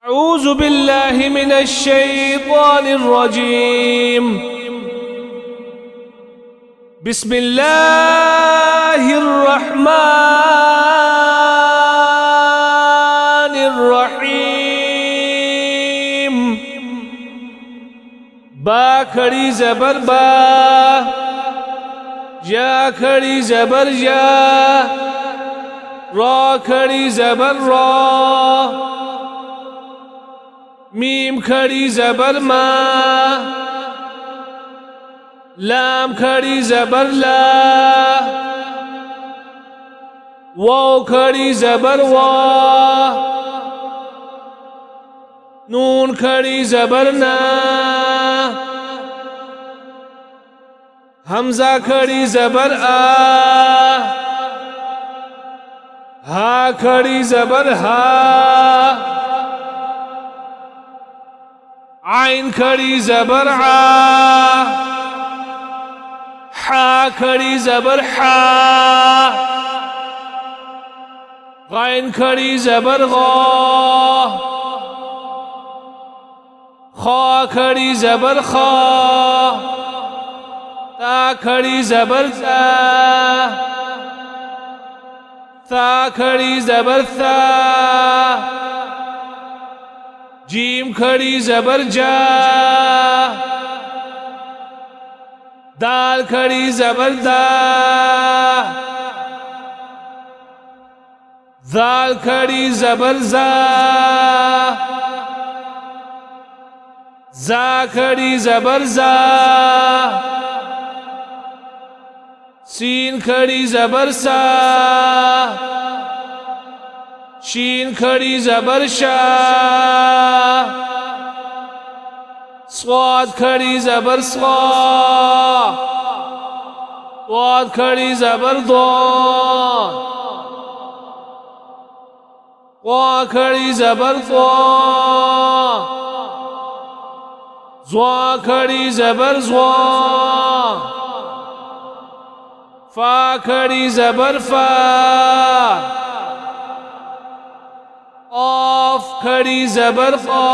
अऊज़ु बिल्लाहि मिनश शैतानिर रजीम। बिस्मिल्लाहिर रहमानिर रहीम। बा खड़ी ज़बर बा, या खड़ी ज़बर या, रा खड़ी ज़बर रा, मीम खड़ी ज़बर मा, लाम खड़ी ज़बर ला, वाव खड़ी ज़बर वा, नून खड़ी ज़बर ना, हमजा खड़ी ज़बर आ, हा खड़ी ज़बर हा, आइन खड़ी ज़बर आ, हा खड़ी ज़बर हा, गाइन खड़ी ज़बर गा, खा खड़ी ज़बर खा, ता खड़ी ज़बर ता, ता खड़ी ज़बर ता, जीम खड़ी ज़बर जा, दाल खड़ी ज़बर दा, दाल खड़ी ज़बर जा, जा खड़ी ज़बर जा, सीन खड़ी ज़बर सा, शीन खड़ी ज़बर शा, स्वाद खड़ी ज़बर स्वा, वाद खड़ी ज़बर दो, वा खड़ी ज़बर दो, ज़्वा खड़ी ज़बर ज़्वा, फा खड़ी ज़बर फा, ऑफ खड़ी ज़बर क़ा,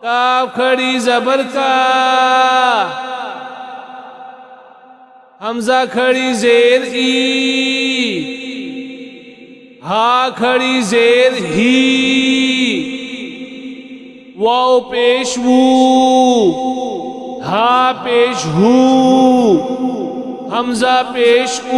काफ खड़ी ज़बर का, हमजा खड़ी ज़ेर ई, हा खड़ी ज़ेर ही, वाव पेश वू, हा पेश हू, हमजा पेश ऊ।